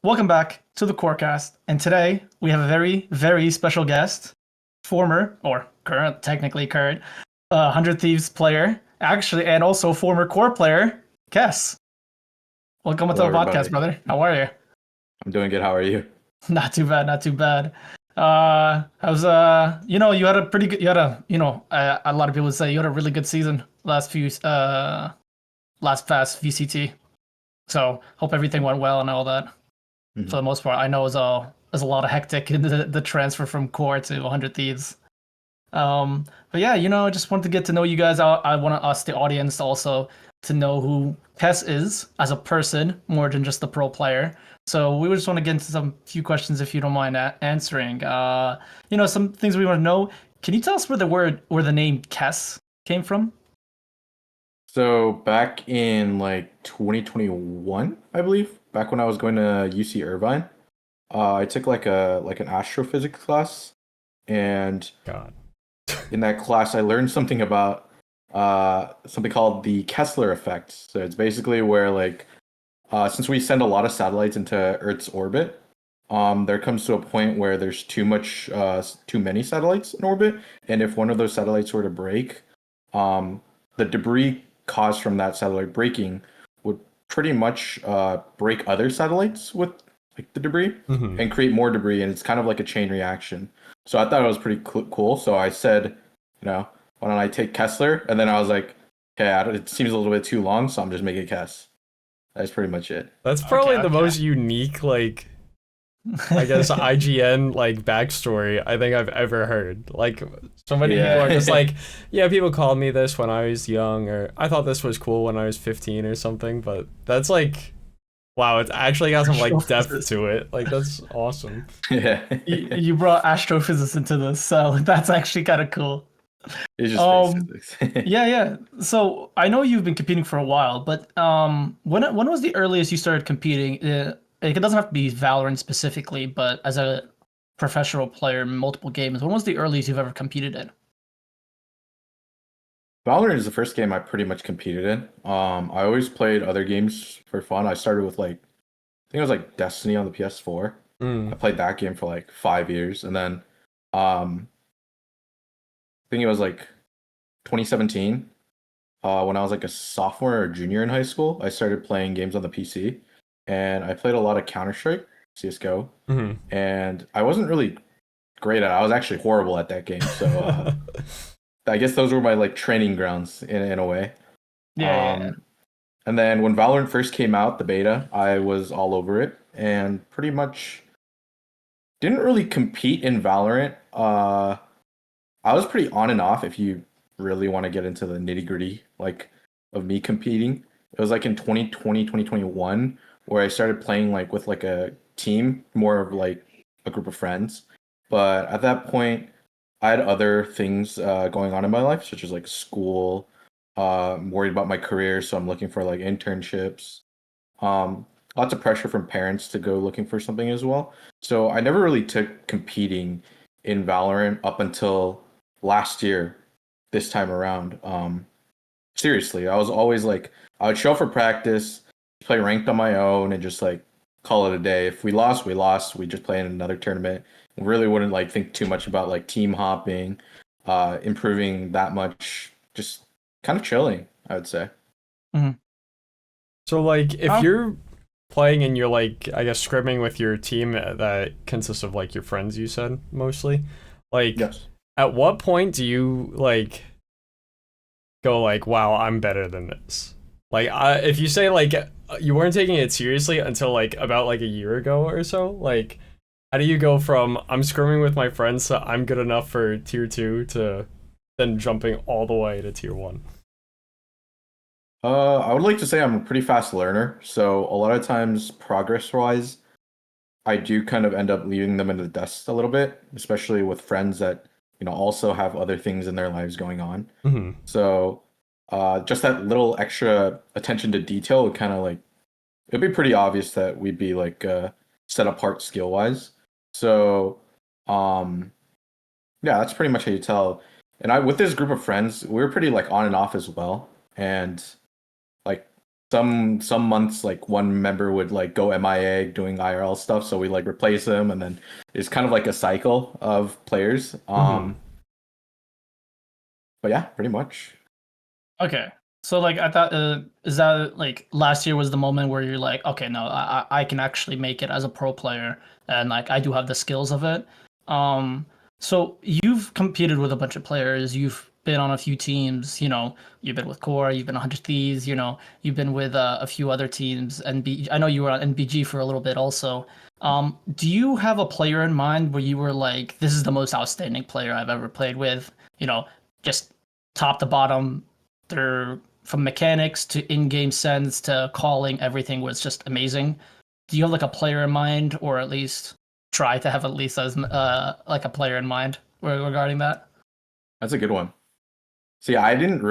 Welcome back to the QORcast, and today we have a very, very special guest, former or current, technically current, 100 Thieves player, actually, and also former core player, Kess. Welcome to Hello, the podcast, everybody. brother. How are you? I'm doing good. How are you? Not too bad, not too bad. How's you had a pretty good, you had a, a lot of people would say you had a really good season last past VCT. So hope everything went well and all that. For the Mhm. most part. I know there's a lot of hectic in the transfer from Core to 100 Thieves. But yeah, I just wanted to get to know you guys. I want to ask the audience also to know who Kess is as a person more than just a pro player. So we just want to get into some few questions if you don't mind answering. Some things we want to know. Can you tell us where the name Kess came from? So back in like 2021, I believe, back when I was going to UC Irvine, I took like an astrophysics class, and God. in that class, I learned something about something called the Kessler effect. So it's basically where since we send a lot of satellites into Earth's orbit, there comes to a point where there's too many satellites in orbit, and if one of those satellites were to break, the debris caused from that satellite breaking would pretty much break other satellites with like the debris Hmm. and create more debris, and it's kind of like a chain reaction. So I thought it was pretty cool. So I said, why don't I take Kessler? And then I was like, okay, it seems a little bit too long, so I'm just making Kess. That's pretty much it. That's Okay, probably the okay. most unique, I guess, IGN, backstory I think I've ever heard. Like, so many people are just Yeah. like, yeah, people called me this when I was young, or I thought this was cool when I was 15 or something, but that's like, wow, it's actually got some, depth Astrophysics. to it. Like, that's awesome. Yeah. You brought astrophysics into this, so that's actually kind of cool. It's just space Um, physics. yeah, yeah. So I know you've been competing for a while, but when was the earliest you started competing? Like, it doesn't have to be Valorant specifically, but as a professional player in multiple games, when was the earliest you've ever competed in? Valorant is the first game I pretty much competed in. I always played other games for fun. I started with I think it was like Destiny on the PS4. I Mm. played that game for like 5 years, and then um, I think it was like 2017. When I was like a sophomore or junior in high school, I started playing games on the PC, and I played a lot of Counter Strike, CS:GO, Hmm. and I wasn't really great at it. I was actually horrible at that game. So I guess those were my like training grounds in a way. Yeah, yeah, yeah. Um, and then when Valorant first came out, the beta, I was all over it and pretty much didn't really compete in Valorant. I was pretty on and off if you really want to get into the nitty gritty of me competing. It was like in 2020, 2021 where I started playing like with like a team, more of like a group of friends. But at that point, I had other things going on in my life, such as like school. I'm worried about my career, so I'm looking for like internships. Lots of pressure from parents to go looking for something as well. So I never really took competing in Valorant up until last year, this time around. Seriously, I was always like, I would show up for practice, play ranked on my own, and just like call it a day. If we lost, we lost. We just play in another tournament. Really wouldn't like think too much about like team hopping, improving that much. Just kind of chilling, I would say. Mhm. So, if Oh, you're playing and you're, I guess, scrimming with your team that consists of, your friends, you said, mostly, like, Yes. at what point do you, go wow, I'm better than this. If you say you weren't taking it seriously until about a year ago or so, how do you go from I'm scrimming with my friends to I'm good enough for tier 2 to then jumping all the way to tier 1? I would like to say I'm a pretty fast learner, so a lot of times progress-wise, I do kind of end up leaving them in the dust a little bit, especially with friends that, also have other things in their lives going on. Hmm. So, just that little extra attention to detail would kind of like it'd be pretty obvious that we'd be like set apart skill-wise. So, um, yeah, that's pretty much how you tell. And I with this group of friends, we were pretty like on and off as well, and like some months like one member would like go MIA doing IRL stuff, so we like replace him, and then it's kind of like a cycle of players. But yeah, pretty much. Okay. So like I thought is that like last year was the moment where you're like, okay, no, I can actually make it as a pro player and like I do have the skills of it. Um so you've competed with a bunch of players, you've been on a few teams, you've been with Core, you've been 100 Thieves, you've been with a few other teams and I know you were on NBG for a little bit also. Do you have a player in mind where you were like, this is the most outstanding player I've ever played with? Just top to bottom, they're from mechanics to in-game sense to calling, everything was just amazing. Do you have like a player in mind, or at least try to have at least as like a player in mind regarding that? That's a good one. See, I haven't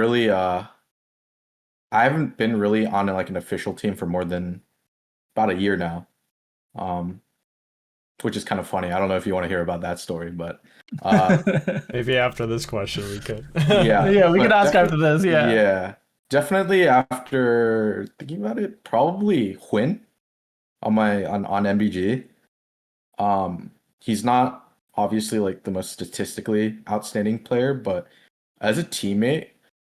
been really on like an official team for more than about a year now. Um, which is kind of funny. I don't know if you want to hear about that story, but Maybe after this question we could. yeah, Yeah, we but can ask after this. Yeah. yeah, definitely after thinking about it, probably Quinn on MBG. He's not obviously like the most statistically outstanding player, but as a teammate,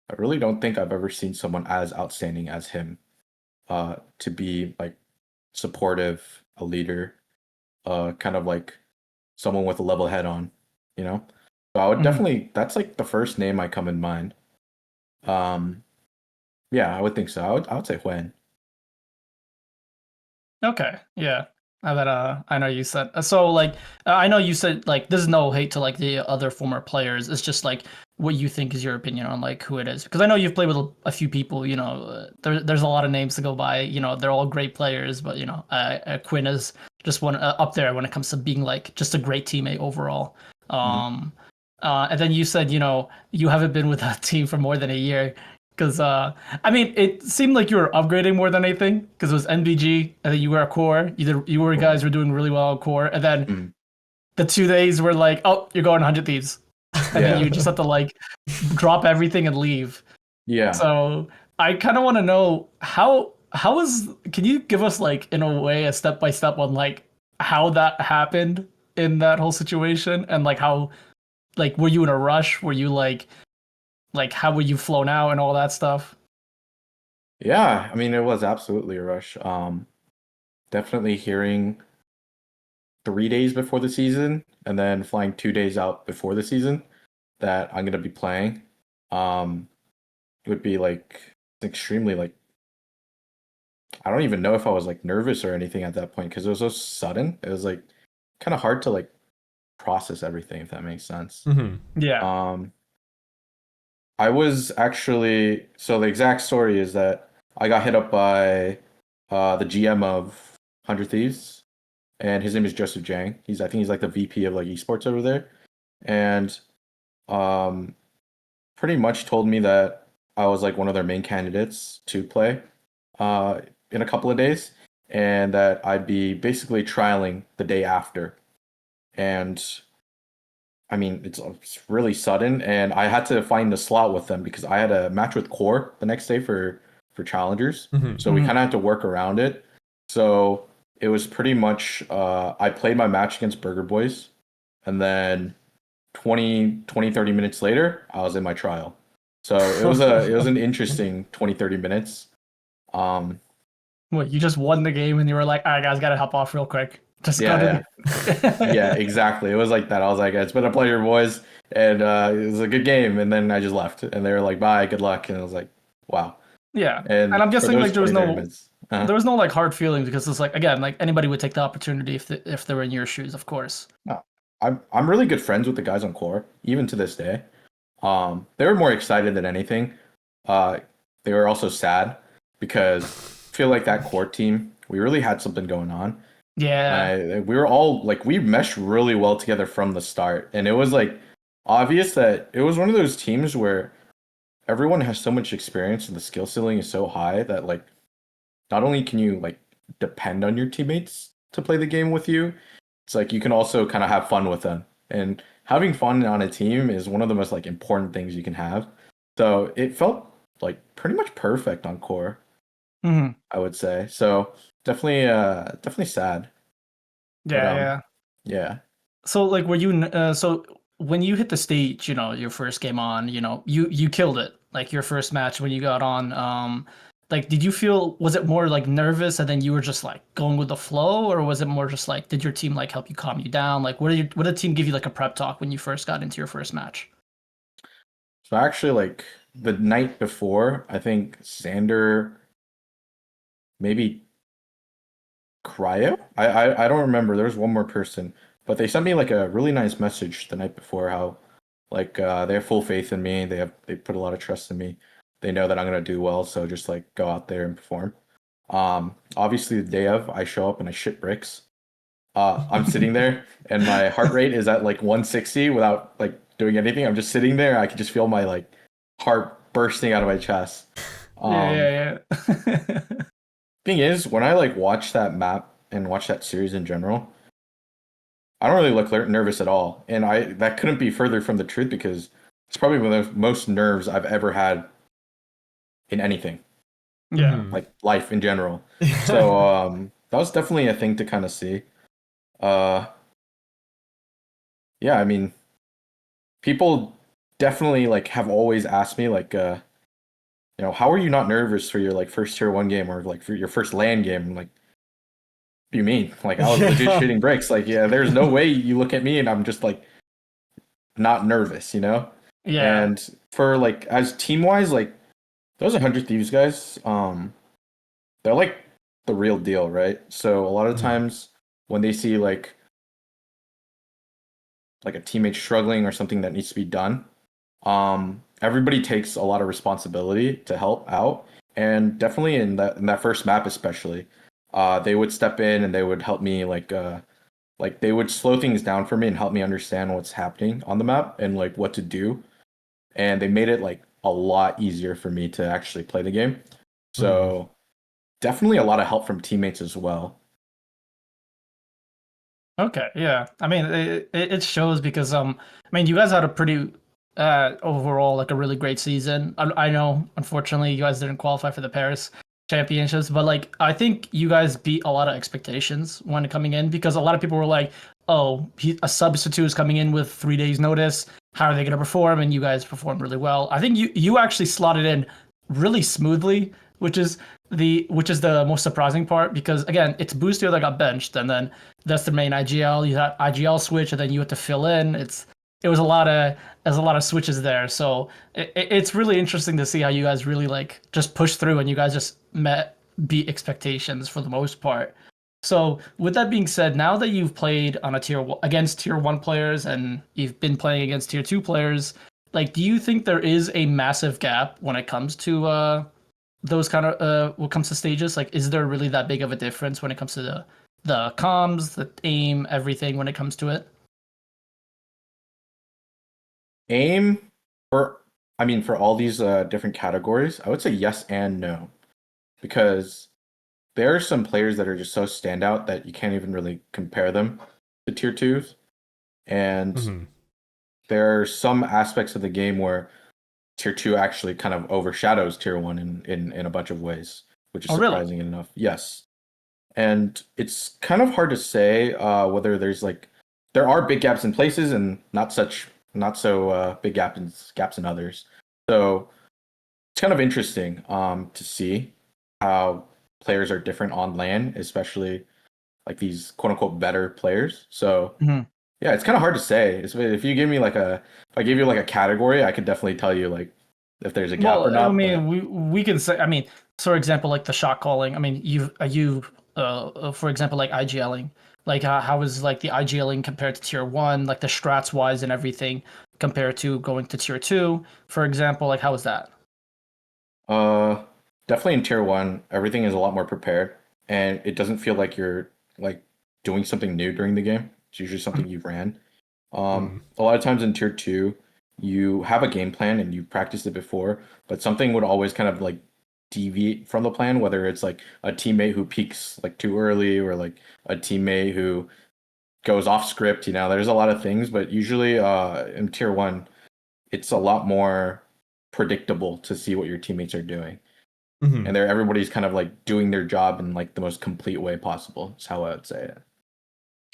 I really don't think I've ever seen someone as outstanding as him. To be like supportive, a leader, kind of like someone with a level head on, you know? So I would definitely, that's like the first name I come in mind. Yeah, I would think so. I would say Huen. Okay. Yeah. I know you said so like I know you said like there's no hate to like the other former players. It's just like what you think is your opinion on like who it is, because I know you've played with a few people. There's a lot of names to go by. They're all great players, but Quinn is just one up there when it comes to being like just a great teammate overall. Mhm. And then you said you haven't been with a team for more than a year. Because I mean, it seemed like you were upgrading more than anything. Because it was NBG, and then you were a core. You guys were doing really well at core, and then Mhm. the 2 days were like, oh, you're going 100 thieves, and then Yeah. you just have to like drop everything and leave. Yeah. So I kind of want to know how is can you give us like in a way a step by step on like how that happened in that whole situation, and like how like were you in a rush? Were you like how were you flown out and all that stuff? Yeah. I mean, it was absolutely a rush. Definitely hearing 3 days before the season and then flying 2 days out before the season that I'm gonna be playing. Um, would be like extremely like I don't even know if I was like nervous or anything at that point because it was so sudden. It was like kind of hard to like process everything, if that makes sense. Yeah. Um, I was actually so the exact story is that I got hit up by the GM of 100 Thieves, and his name is Joseph Jang. I think he's like the VP of like esports over there, and um, pretty much told me that I was like one of their main candidates to play in a couple of days, and that I'd be basically trialing the day after. And I mean, it's really sudden, and I had to find a slot with them because I had a match with Core the next day for challengers. So we kind of had to work around it. So it was pretty much I played my match against Burger Boys, and then 30 minutes later, I was in my trial. So it was an interesting 20-30 minutes. Um, What, you just won the game and you were like, all right, guys, gotta hop off real quick. Just go to yeah, yeah, the. exactly. It was like that. I was like, it's been a pleasure, boys, and it was a good game. And then I just left, and they were like, bye, good luck. And I was like, wow. Yeah. And And I'm for guessing those like 20-30 minutes, there was no like hard feelings, because it's like again, like anybody would take the opportunity if they were in your shoes, of course. no, I'm really good friends with the guys on Core, even to this day. They were more excited than anything. Uh, they were also sad because I feel like that Core team, we really had something going on. Yeah. We were all like we meshed really well together from the start, and it was like obvious that it was one of those teams where everyone has so much experience and the skill ceiling is so high that like not only can you like depend on your teammates to play the game with you, it's like you can also kind of have fun with them. And having fun on a team is one of the most like important things you can have. So it felt like pretty much perfect on Core. Hmm. I would say. So definitely sad. But Yeah, yeah. yeah. So like, were you so when you hit the stage, your first game on, you killed it. Like your first match when you got on, like, did you feel, was it more like nervous and then you were just like going with the flow, or was it more just like, did your team like help you calm you down? Like, what did the team give you like a prep talk when you first got into your first match? So actually like the night before, I think Sander, maybe Cryo? I don't remember. There was one more person. But they sent me like a really nice message the night before how like they have full faith in me. They put a lot of trust in me. They know that I'm gonna do well, so just like go out there and perform. Obviously the day of I show up and I shit bricks. I'm sitting there and my heart rate is at like 160 without like doing anything. I'm just sitting there. I can just feel my like heart bursting out of my chest. Um, Yeah, yeah, yeah. thing is, when I like watch that map and watch that series in general, I don't really look nervous at all, and I that couldn't be further from the truth because it's probably one of the most nerves I've ever had in anything, Yeah. Mhm. like life in general. So that was definitely a thing to kind of see. Uh, yeah, I mean, people definitely like have always asked me like how are you not nervous for your like first tier one game or like for your first LAN game? I'm like, what do you mean? Like I was legit Yeah. shooting bricks. Like yeah, there's no way you look at me and I'm just like not nervous, you know? Yeah. And for like as team wise, like those 100 Thieves guys, they're like the real deal, right? So a lot of Mhm. times when they see like a teammate struggling or something that needs to be done, everybody takes a lot of responsibility to help out. And definitely in that first map especially, they would step in and they would help me like they would slow things down for me and help me understand what's happening on the map and like what to do. And they made it like a lot easier for me to actually play the game. Mhm. So definitely a lot of help from teammates as well. Okay, yeah. I mean, it shows because I mean, you guys had a pretty overall like a really great season. I know, unfortunately, you guys didn't qualify for the Paris Championships, but like I think you guys beat a lot of expectations when coming in because a lot of people were like, "Oh, a substitute is coming in with 3 days notice. How are they going to perform?" And you guys performed really well. I think you actually slotted in really smoothly, which is the most surprising part because again, it's Boostio that got benched, and then that's the main IGL. You had IGL switch, and then you had to fill in. It was a lot of there's a lot of switches there, so it's really interesting to see how you guys really like just pushed through and you guys just beat expectations for the most part. So with that being said, now that you've played on a against tier one players and you've been playing against tier two players, like, do you think there is a massive gap when it comes to those kind of when it comes to stages? Like, is there really that big of a difference when it comes to the comms, the aim, everything when it comes to it? Aim for I mean for all these different categories, I would say yes and no. Because there are some players that are just so standout that you can't even really compare them to tier twos. And Mhm. there are some aspects of the game where tier two actually kind of overshadows tier one in a bunch of ways, which is Oh, really? surprising enough. Yes. And it's kind of hard to say whether there's like there are big gaps in places and not so big gaps in others. So it's kind of interesting to see how players are different on LAN, especially like these quote unquote better players. So Mhm. yeah, it's kind of hard to say. If you give me like a if I give you like a category, I could definitely tell you like if there's a gap or Well, I not. mean, But we can say, I mean, for example, like the shot calling. I mean, for example, like IGLing. Like, how is like the IGLing compared to tier one, like the strats wise and everything, compared to going to tier two, for example? Like, how is that? uh, definitely in tier one, everything is a lot more prepared, and it doesn't feel like you're like doing something new during the game. It's usually something you've ran. Mhm. A lot of times in tier two, you have a game plan and you practiced it before, but something would always kind of like deviate from the plan, whether it's like a teammate who peaks like too early or like a teammate who goes off script. There's a lot of things, but usually in tier one, it's a lot more predictable to see what your teammates are doing. Mhm. and everybody's kind of like doing their job in like the most complete way possible. Is how I would say it.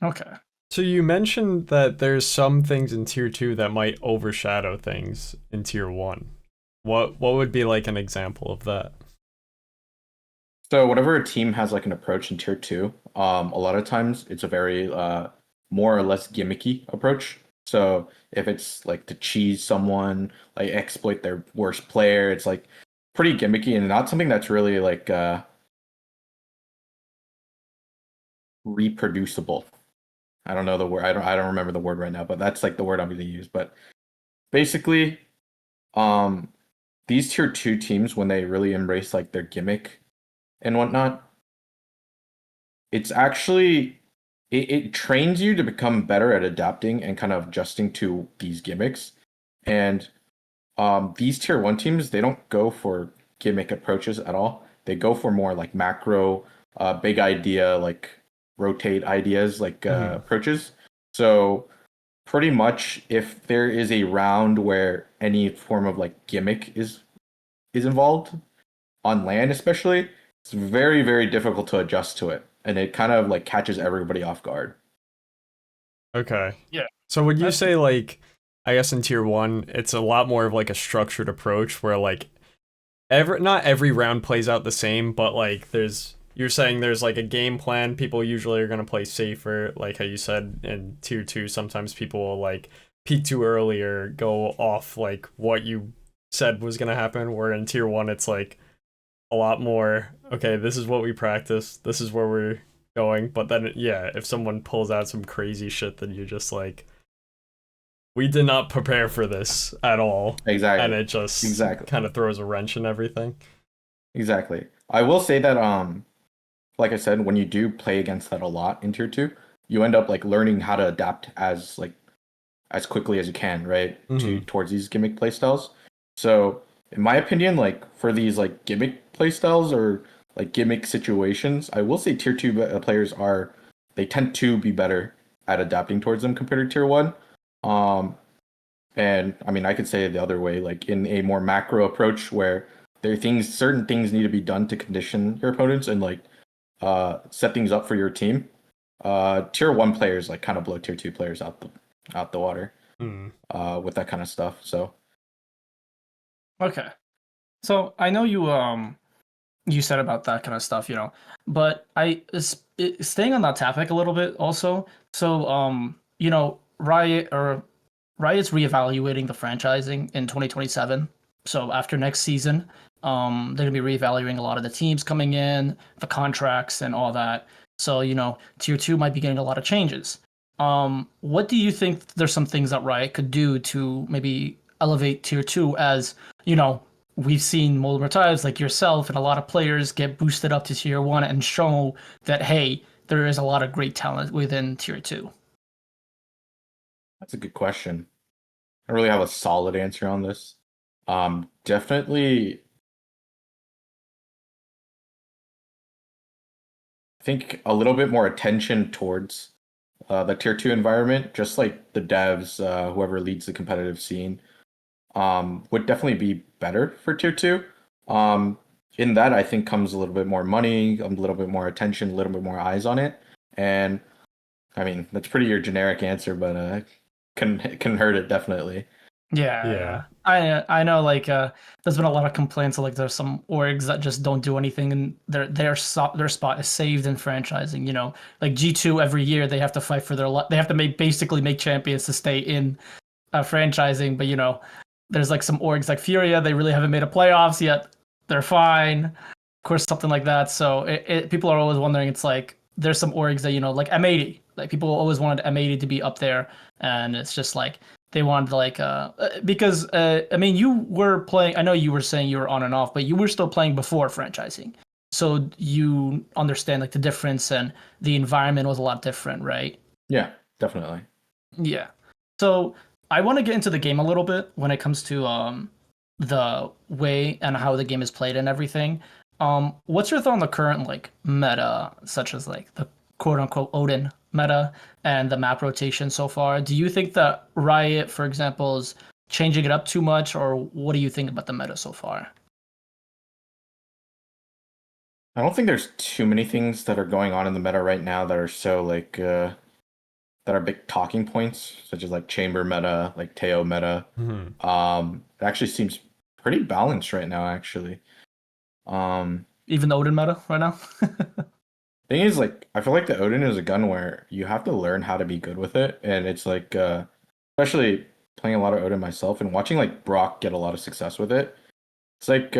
Okay. So you mentioned that there's some things in tier 2 that might overshadow things in tier 1. What would be like an example of that? So whatever a team has like an approach in tier two, a lot of times it's a very more or less gimmicky approach. So if it's like to cheese someone, like exploit their worst player, it's like pretty gimmicky and not something that's really like reproducible. I don't know the word. I don't remember the word right now, but that's like the word I'm going to use. But basically, um, these tier two teams when they really embrace like their gimmick and whatnot, it's actually it trains you to become better at adapting and kind of adjusting to these gimmicks. And these tier one teams, they don't go for gimmick approaches at all. They go for more like macro, big idea, like rotate ideas, like Mhm. approaches. So pretty much, if there is a round where any form of like gimmick is involved on land, especially, it's very very difficult to adjust to it, and it kind of like catches everybody off guard. Okay. Yeah. So would you That's say like I guess in tier 1 it's a lot more of like a structured approach where like not every round plays out the same, but like you're saying there's like a game plan. People usually are gonna play safer, like how you said in tier 2. Sometimes people will like peak too early or go off like what you said was gonna happen. Where in tier 1 it's like a lot more. Okay, this is what we practice. This is where we're going. But then yeah, if someone pulls out some crazy shit, then you're just like, we did not prepare for this at all, and Exactly. it just Exactly. kind of throws a wrench in everything. Exactly. I will say that like I said, when you do play against that a lot in tier two, you end up like learning how to adapt as quickly as you can, right? To Hmm. towards these gimmick playstyles. So in my opinion, like for these like gimmick playstyles or like gimmick situations, I will say tier two players are they tend to be better at adapting towards them compared to tier one. Um, and I mean, I could say it the other way, like in a more macro approach where certain things need to be done to condition your opponents and like set things up for your team. Tier one players like kind of blow tier two players out the water Hmm. with that kind of stuff. So Okay. So I know you said about that kind of stuff, but staying on that topic a little bit also. So Riot's reevaluating the franchising in 2027. So after next season, they're gonna be reevaluating a lot of the teams coming in, the contracts, and all that. So tier two might be getting a lot of changes. What do you think? There's some things that Riot could do to maybe elevate tier two, as you know we've seen multiple times, like yourself and a lot of players get boosted up to tier one and show that hey, there is a lot of great talent within tier two. that's a good question. I don't really have a solid answer on this. Definitely, I think a little bit more attention towards the tier two environment, just like the devs, whoever leads the competitive scene, would definitely be better for tier two. Um, in that, I think comes a little bit more money, a little bit more attention, a little bit more eyes on it, and I mean that's pretty your generic answer, but can hurt it definitely. Yeah, Yeah. yeah. I know like there's been a lot of complaints like there's some orgs that just don't do anything and their spot is saved in franchising, Like G2 every year they have to fight for they have to basically make champions to stay in franchising, but there's like some orgs like Furia, they really haven't made a playoffs yet. They're fine. Of course something like that. So people are always wondering, it's like there's some orgs that like M80. Like people always wanted M80 to be up there, and it's just like they wanted like because I mean you were playing, I know you were saying you were on and off, but you were still playing before franchising. So you understand like the difference, and the environment was a lot different, right? Yeah, definitely. Yeah. So I want to get into the game a little bit when it comes to the way and how the game is played and everything. What's your thought on the current like meta, such as like the quote unquote Odin meta and the map rotation so far? Do you think that Riot, for example, is changing it up too much, or what do you think about the meta so far? I don't think there's too many things that are going on in the meta right now that are so like that are big talking points, such as like chamber meta, like Teo meta. Mhm. It actually seems pretty balanced right now, actually. Um, Even Odin meta right now. Thing is, like, I feel like the Odin is a gun where you have to learn how to be good with it, and it's like, especially playing a lot of Odin myself and watching like Brock get a lot of success with it. It's like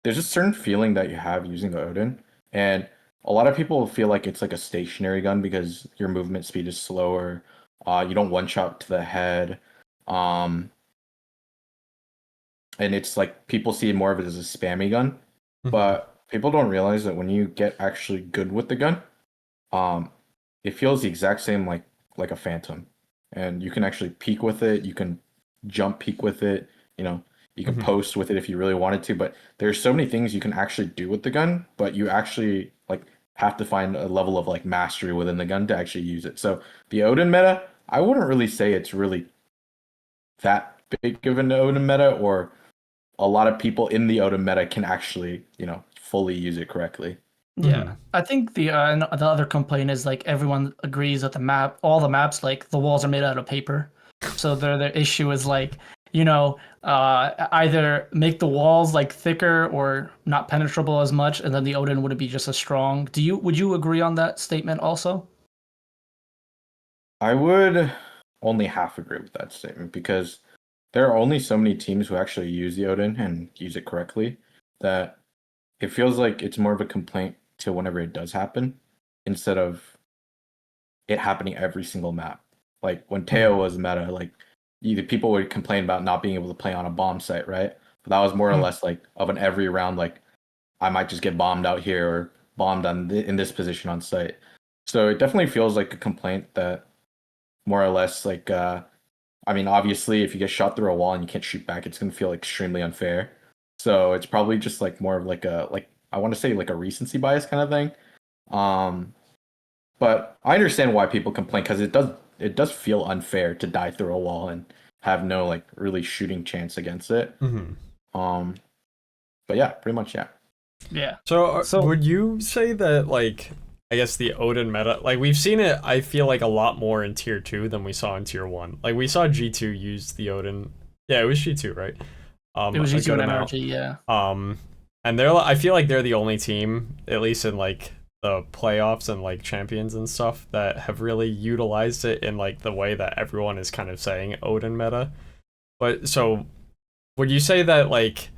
there's a certain feeling that you have using the Odin, and a lot of people feel like it's like a stationary gun because your movement speed is slower. You don't one shot to the head, um, and it's like people see more of it as a spammy gun, Mhm. but people don't realize that when you get actually good with the gun, um, it feels the exact same like a phantom, and you can actually peek with it. You can jump peek with it. You know, you can Mhm. post with it if you really wanted to. But there's so many things you can actually do with the gun, but you actually like have to find a level of like mastery within the gun to actually use it. So the Odin meta, I wouldn't really say it's really that big of an Odin meta, or a lot of people in the Odin meta can actually fully use it correctly. Yeah, Mhm. I think the other complaint is like everyone agrees that all the maps, like the walls are made out of paper. So their issue is like, either make the walls like thicker or not penetrable as much, and then the Odin wouldn't be just as strong. Would you agree on that statement also? I would only half agree with that statement because there are only so many teams who actually use the Odin and use it correctly that it feels like it's more of a complaint to whenever it does happen instead of it happening every single map. Like when Teo Mhm. was meta, like either people would complain about not being able to play on a bomb site, right? But that was more or Mm. less like of an every round, like I might just get bombed out here or bombed in this position on site. So it definitely feels like a complaint that more or less like I mean, obviously, if you get shot through a wall and you can't shoot back, it's gonna feel extremely unfair. So it's probably just like more of like a like I want to say like a recency bias kind of thing. Um, but I understand why people complain because it does feel unfair to die through a wall and have no like really shooting chance against it. Mhm. Um, but yeah, pretty much yeah. Yeah. So So would you say that like I guess the Odin meta, like we've seen it, I feel like a lot more in tier 2 than we saw in tier 1. Like we saw G2 use the Odin. Yeah, it was G2, right? it was A G2 good and amount. energy, yeah. Um and I feel like they're the only team, at least in like the playoffs and like champions and stuff, that have really utilized it in like the way that everyone is kind of saying Odin meta. But so would you say that like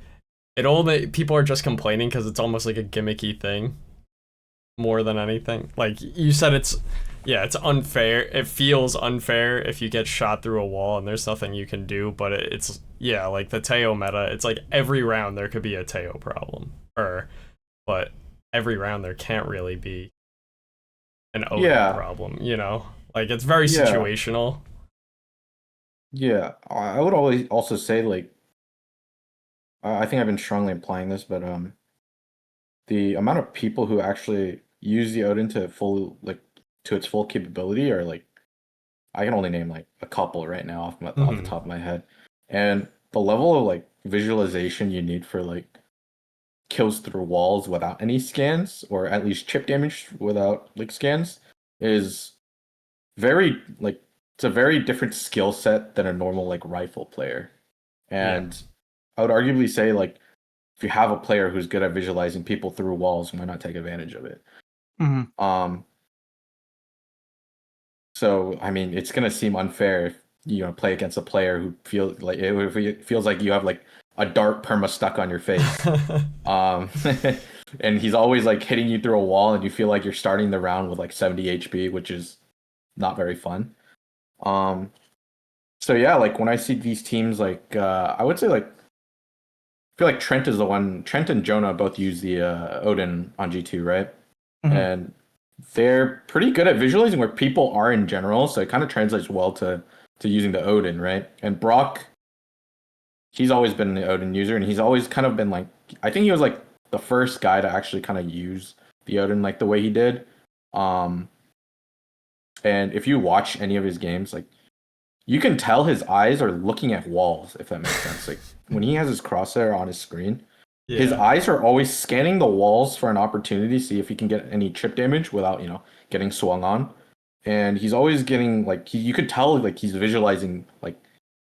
it only people are just complaining because it's almost like a gimmicky thing more than anything? Like you said, yeah, it's unfair. It feels unfair if you get shot through a wall and there's nothing you can do. But it's yeah, like the Teo meta. It's like every round there could be a Teo problem, but every round there can't really be an Odin Yeah, problem. You know, like it's very yeah, situational. yeah. I would always also say like I think I've been strongly implying this, but the amount of people who actually use the Odin to full like to its full capability are like I can only name like a couple right now off the Hmm. top of my head. And the level of like visualization you need for like kills through walls without any scans, or at least chip damage without like scans, is very like it's a very different skill set than a normal like rifle player. Yeah. And I would arguably say like if you have a player who's good at visualizing people through walls, why not take advantage of it? Hmm. Um, So, I mean, it's gonna seem unfair if play against a player who feels like if it feels like you have like a dart perma stuck on your face. Um, and he's always like hitting you through a wall, and you feel like you're starting the round with like 70 HP, which is not very fun. Um, so yeah, like when I see these teams, like I would say like I feel like Trent is the one. Trent and Jonah both use the Odin on G2, right? Hmm. And they're pretty good at visualizing where people are in general, so it kind of translates well to using the Odin, right? And Brock, he's always been the Odin user, and he's always kind of been like, I think he was like the first guy to actually kind of use the Odin like the way he did. Um, and if you watch any of his games, like you can tell his eyes are looking at walls, if that makes sense. Like when he has his crosshair on his screen, His Yeah. eyes are always scanning the walls for an opportunity to see if he can get any chip damage without, getting swung on. And he's always getting like you could tell like he's visualizing like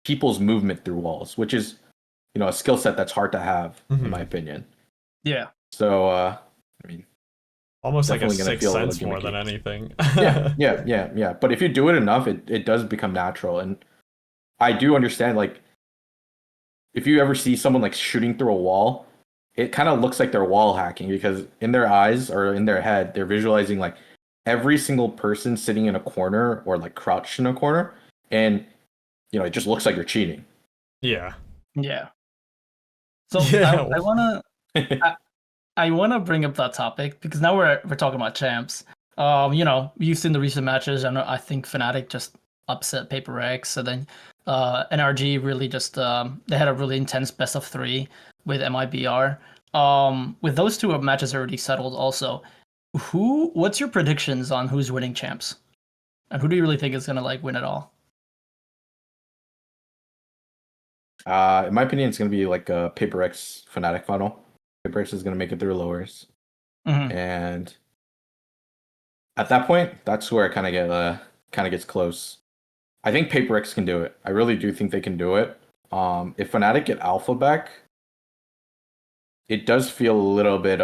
people's movement through walls, which is, a skill set that's hard to have, in my Mhm. opinion. Yeah. So I mean, Almost like a definitely gonna sixth feel a little sense more than gimmicky. anything. Yeah. But if you do it enough, it does become natural. And I do understand, like, if you ever see someone like shooting through a wall, it kind of looks like they're wall hacking because in their eyes or in their head, they're visualizing like every single person sitting in a corner or like crouched in a corner. And, it just looks like you're cheating. Yeah. Yeah. So Yeah. I wanna bring up that topic because now we're talking about champs. You've seen the recent matches, and I think Fnatic just upset Paper X, and then NRG really just they had a really intense best of three with MIBR. With those two matches already settled, also, what's your predictions on who's winning champs, and who do you really think is gonna like win it all? In my opinion, it's gonna be like a Paper X Fnatic final. Paper X is gonna make it through lowers, Mm-hmm. and at that point, that's where it kind of gets close. I think Paper X can do it. I really do think they can do it. If Fnatic get Alpha back, it does feel a little bit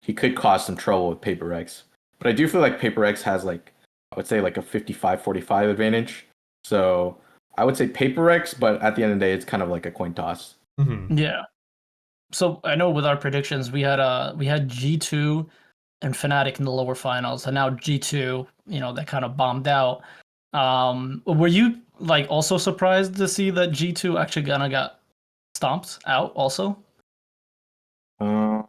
he could cause some trouble with Paper X. But I do feel like Paper X has like I would say like a 55-45 advantage. So I would say Paper X, but at the end of the day, it's kind of like a coin toss. Mhm. Yeah. So I know with our predictions, we had G2 and Fnatic in the lower finals, and now G2, they kind of bombed out. Were you like also surprised to see that G2 actually gonna got stomped out also? Uh,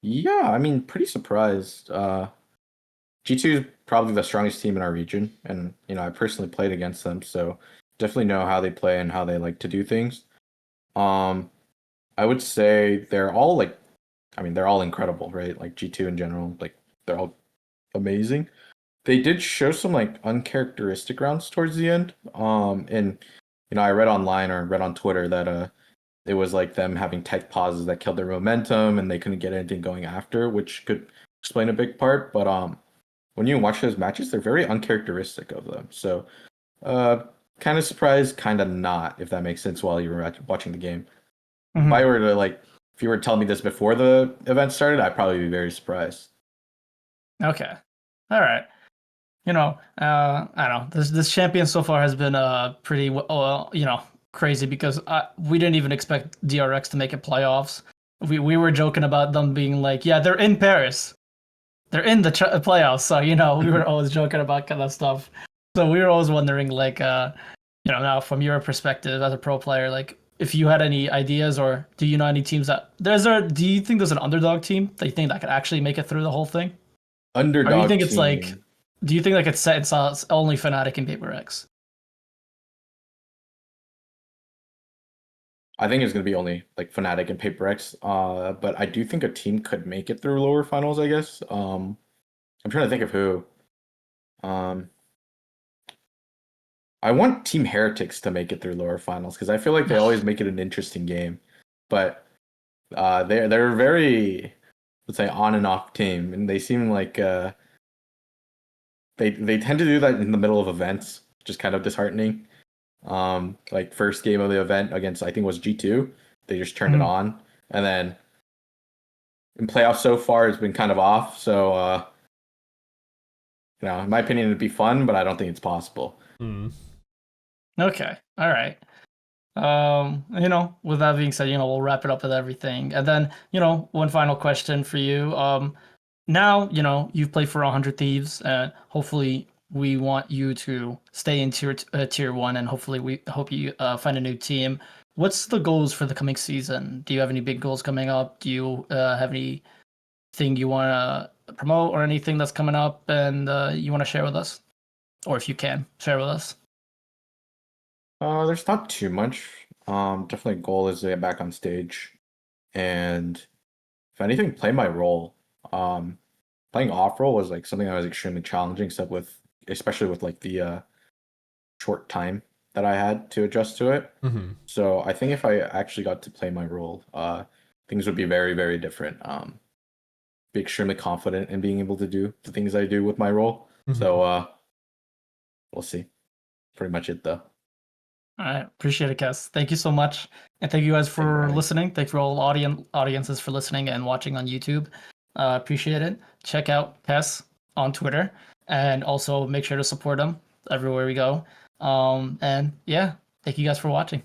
yeah, I mean, pretty surprised. G2 is probably the strongest team in our region, and I personally played against them, so definitely know how they play and how they like to do things. Um, I would say they're all like, I mean, they're all incredible, right? Like G2 in general, like they're all amazing. They did show some like uncharacteristic rounds towards the end. And I read online or read on Twitter that it was like them having tech pauses that killed their momentum and they couldn't get anything going after, which could explain a big part. But when you watch those matches, they're very uncharacteristic of them. So uh kind of surprised, kind of not, if that makes sense while you were watching the game. If I Mm-hmm. were to like if you were to tell me this before the event started, I'd probably be very surprised. Okay, all right. I don't know. This champion so far has been pretty crazy because we didn't even expect DRX to make it playoffs. We were joking about them being like, yeah, they're in Paris, they're in the playoffs. So we were always joking about kind of stuff. So we were always wondering, like, now from your perspective as a pro player, like, if you had any ideas or do you know any teams that do you think there's an underdog team that you think that could actually make it through the whole thing? Or do you Underdog think it's like, team. do you think like it's only Fnatic and Paper X? I think it's gonna be only like Fnatic and Paper X. But I do think a team could make it through lower finals, I guess. I'm trying to think of who. Um, I want Team Heretics to make it through lower finals because I feel like they always make it an interesting game. But they're very, let's say, on and off team, and they seem like they tend to do that in the middle of events, which is kind of disheartening. Like first game of the event against I think it was G2, they just turned it Mhm. on, and then in playoffs so far it's been kind of off. So in my opinion, it'd be fun, but I don't think it's possible. Mm. Okay, all right. With that being said, we'll wrap it up with everything, and then one final question for you. Now you've played for 100 Thieves, and hopefully we want you to stay in tier one, and hopefully we hope you find a new team. What's the goals for the coming season? Do you have any big goals coming up? Do you have anything you want to promote or anything that's coming up and you want to share with us? Or if you can, share with us. There's not too much. Definitely goal is to get back on stage, and if anything, play my role. Um, Playing off role was like something that was extremely challenging, except with especially with like the short time. that I had to adjust to it. Mm-hmm. So I think if I actually got to play my role, things would be very, very different. Be extremely confident in being able to do the things I do with my role. Mm-hmm. So we'll see. Pretty much it though. All right, appreciate it, Kess. Thank you so much, and thank you guys Thank you for for having me. listening. Thank you for all audiences for listening and watching on YouTube. Appreciate it. Check out Kess on Twitter, and also make sure to support him everywhere we go. And yeah, thank you guys for watching.